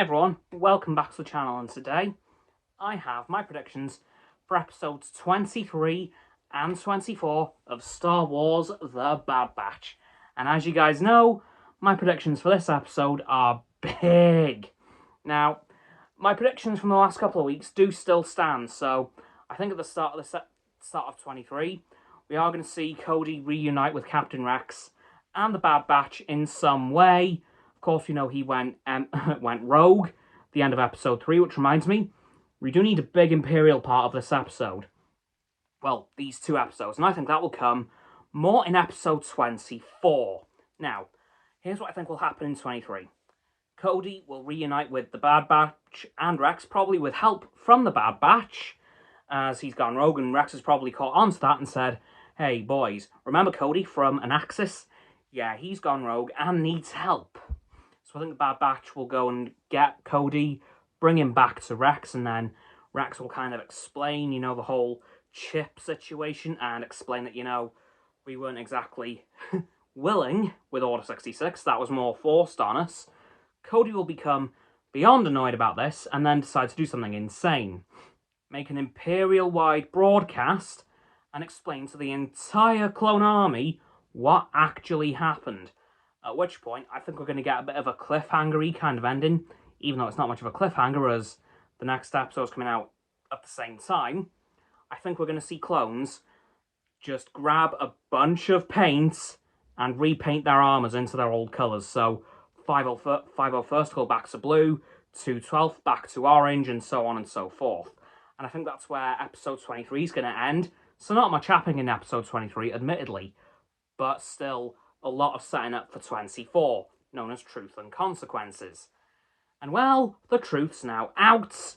everyone, welcome back to the channel, and today I have my predictions for episodes 23 and 24 of Star Wars The Bad Batch. And as you guys know, my predictions for this episode are big. Now, my predictions from the last couple of weeks do still stand, so I think at the start of 23, we are going to see Cody reunite with Captain Rex and the Bad Batch in some way. Of course, you know he went rogue at the end of episode 3, which reminds me, we do need a big Imperial part of this episode. Well, these two episodes, and I think that will come more in episode 24. Now, here's what I think will happen in 23. Cody will reunite with the Bad Batch and Rex, probably with help from the Bad Batch, as he's gone rogue, and Rex has probably caught on to that and said, hey, boys, remember Cody from Anaxis? Yeah, he's gone rogue and needs help. So I think the Bad Batch will go and get Cody, bring him back to Rex, and then Rex will kind of explain, you know, the whole chip situation and explain that, you know, we weren't exactly willing with Order 66. That was more forced on us. Cody will become beyond annoyed about this and then decide to do something insane. Make an Imperial-wide broadcast and explain to the entire clone army what actually happened. At which point, I think we're going to get a bit of a cliffhanger-y kind of ending, even though it's not much of a cliffhanger as the next episode's coming out at the same time. I think we're going to see clones just grab a bunch of paints and repaint their armours into their old colours. So 501st will go back to blue, 212th back to orange, and so on and so forth. And I think that's where episode 23 is going to end. So not much happening in episode 23, admittedly, but still a lot of setting up for 24, known as Truth and Consequences. And well, the truth's now out.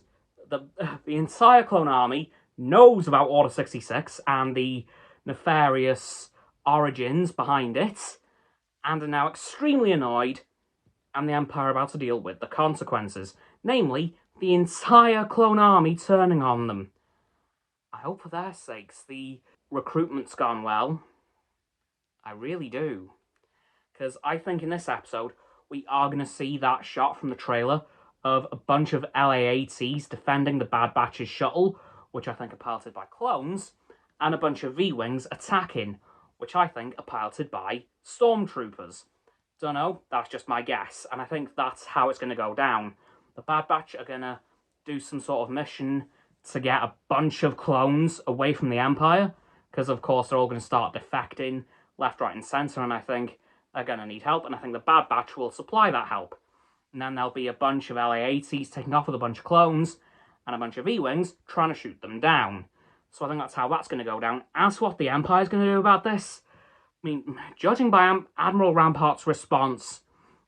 The entire clone army knows about Order 66 and the nefarious origins behind it, and are now extremely annoyed, and the Empire are about to deal with the consequences, namely, the entire clone army turning on them. I hope for their sakes the recruitment's gone well. I really do. Because I think in this episode, we are going to see that shot from the trailer of a bunch of LA-ATs defending the Bad Batch's shuttle, which I think are piloted by clones, and a bunch of V-Wings attacking, which I think are piloted by stormtroopers. Dunno, that's just my guess, and I think that's how it's going to go down. The Bad Batch are going to do some sort of mission to get a bunch of clones away from the Empire, because of course they're all going to start defecting left, right and centre, and I think they're going to need help, and I think the Bad Batch will supply that help. And then there'll be a bunch of LA-ATs taking off with a bunch of clones, and a bunch of E-Wings trying to shoot them down. So I think that's how that's going to go down. As to what the Empire's going to do about this, I mean, judging by Admiral Rampart's response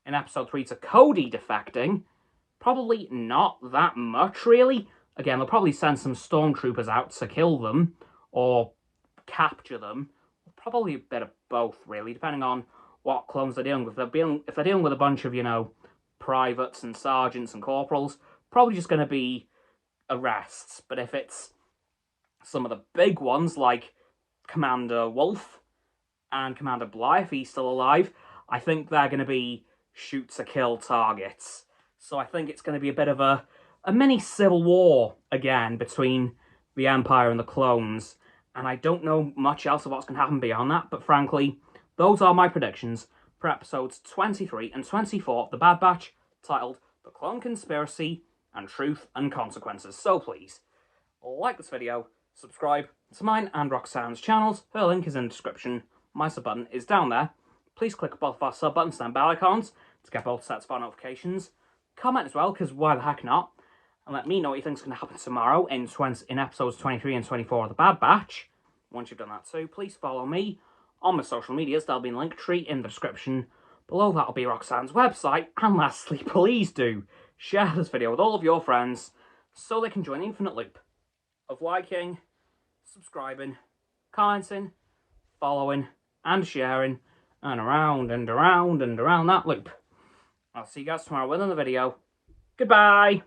in episode 3 to Cody defecting, probably not that much, really. Again, they'll probably send some stormtroopers out to kill them, or capture them. Probably a bit of both, really, depending on what clones they're dealing with. If they're dealing with a bunch of, you know, privates and sergeants and corporals, probably just going to be arrests. But if it's some of the big ones, like Commander Wolf and Commander Bly, if he's still alive, I think they're going to be shoot-to-kill targets. So I think it's going to be a bit of a mini civil war, again, between the Empire and the clones. And I don't know much else of what's going to happen beyond that, but frankly, those are my predictions for episodes 23 and 24 of The Bad Batch, titled The Clone Conspiracy and Truth and Consequences. So please, like this video, subscribe to mine and Roxanne's channels. Her link is in the description. My sub button is down there. Please click both of our sub buttons and bell icons to get both sets of our notifications. Comment as well, because why the heck not? And let me know what you think is going to happen tomorrow in episodes 23 and 24 of The Bad Batch. Once you've done that too, please follow me on my social medias. There'll be a link tree in the description. Below that will be Roxanne's website. And lastly, please do share this video with all of your friends so they can join the infinite loop of liking, subscribing, commenting, following, and sharing, and around and around and around that loop. I'll see you guys tomorrow with another video. Goodbye!